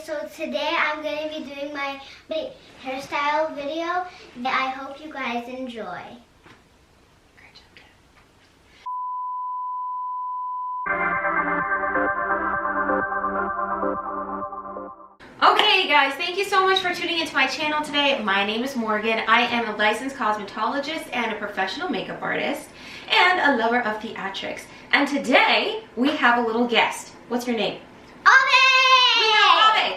So today I'm going to be doing my hairstyle video. I hope you guys enjoy. Okay guys, thank you so much for tuning into my channel today. My name is Morgan. I am a licensed cosmetologist and a professional makeup artist and a lover of theatrics. And today we have a little guest. What's your name? Ave!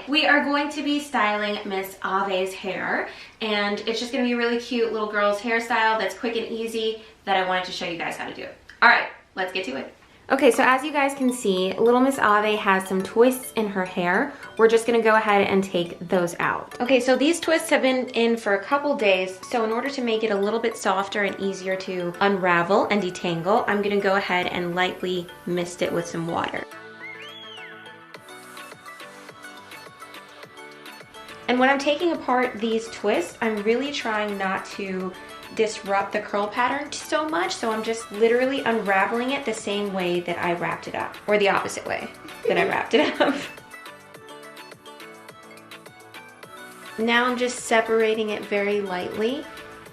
We are going to be styling Miss Ave's hair, and it's just going to be a really cute little girl's hairstyle that's quick and easy that I wanted to show you guys how to do. All right, let's get to it. Okay, so as you guys can see, little Miss Ave has some twists in her hair. We're just gonna go ahead and take those out. Okay, so these twists have been in for a couple days, so in order to make it a little bit softer and easier to unravel and detangle, I'm gonna go ahead and lightly mist it with some water. And when I'm taking apart these twists, I'm really trying not to disrupt the curl pattern so much, so I'm just literally unraveling it the same way that I wrapped it up, or the opposite way that I wrapped it up. Now I'm just separating it very lightly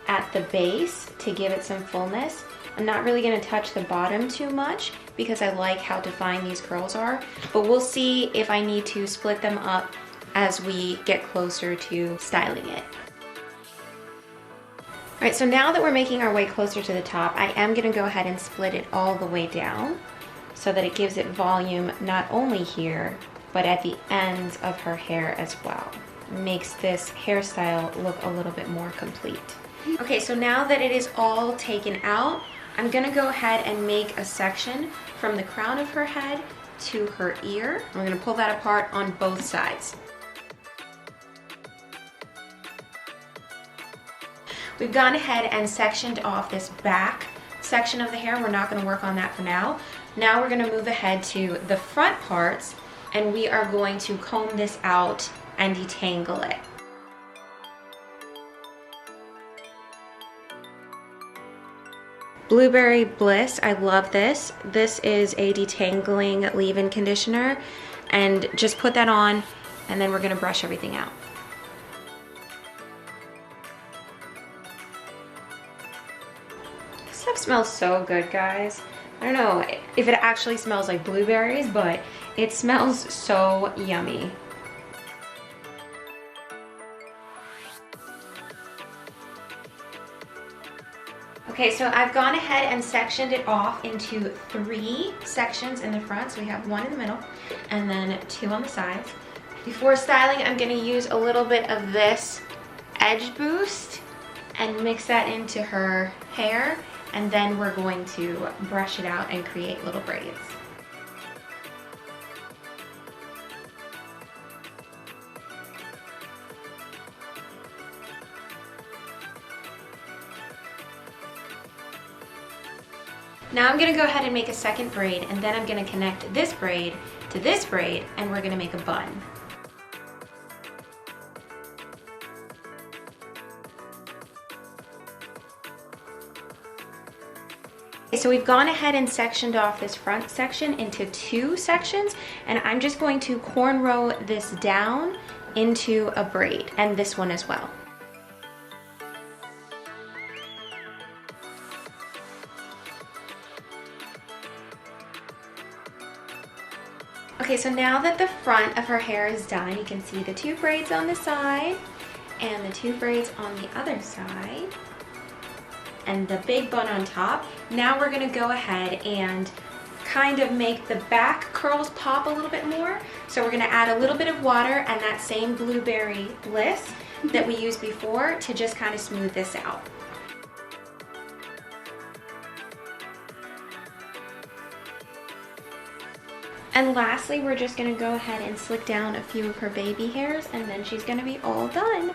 at the base to give it some fullness. I'm not really going to touch the bottom too much because I like how defined these curls are, but we'll see if I need to split them up as we get closer to styling it. All right, so now that we're making our way closer to the top, I am gonna go ahead and split it all the way down so that it gives it volume not only here, but at the ends of her hair as well. It makes this hairstyle look a little bit more complete. Okay, so now that it is all taken out, I'm gonna go ahead and make a section from the crown of her head to her ear. We're gonna pull that apart on both sides. We've gone ahead and sectioned off this back section of the hair. We're not going to work on that for now. Now we're going to move ahead to the front parts, and we are going to comb this out and detangle it. Blueberry Bliss, I love this. This is a detangling leave-in conditioner, and just put that on, and then we're going to brush everything out. Stuff smells so good, guys. I don't know if it actually smells like blueberries, but it smells so yummy. Okay, so I've gone ahead and sectioned it off into 3 sections in the front. So we have 1 in the middle and then 2 on the sides. Before styling, I'm going to use a little bit of this edge boost and mix that into her hair. And then we're going to brush it out and create little braids. Now I'm going to go ahead and make a second braid, and then I'm going to connect this braid to this braid, and we're going to make a bun. So we've gone ahead and sectioned off this front section into 2 sections, and I'm just going to cornrow this down into a braid, and this one as well. Okay, so now that the front of her hair is done, you can see the 2 braids on the side and the 2 braids on the other side, and the big bun on top. Now we're gonna go ahead and kind of make the back curls pop a little bit more. So we're gonna add a little bit of water and that same Blueberry Bliss that we used before to just kind of smooth this out. And lastly, we're just gonna go ahead and slick down a few of her baby hairs, and then she's gonna be all done.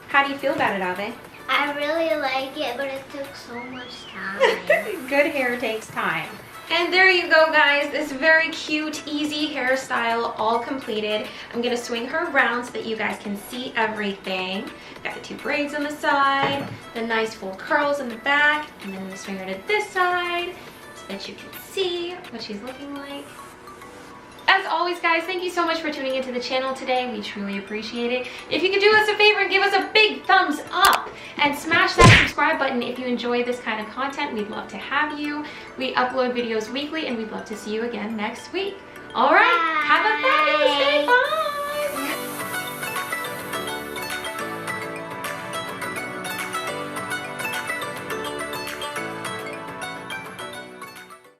How do you feel about it, Ave? I really like it, but it took so much time. Good hair takes time. And there you go, guys. This very cute, easy hairstyle all completed. I'm gonna swing her around so that you guys can see everything. Got the 2 braids on the side, the nice full curls in the back, and then I'm gonna swing her to this side so that you can see what she's looking like. As always, guys, thank you so much for tuning into the channel today. We truly appreciate it. If you could do us a favor and give us a big thumbs up and smash that subscribe button if you enjoy this kind of content, we'd love to have you. We upload videos weekly, and we'd love to see you again next week. All right, have a fabulous day. Bye.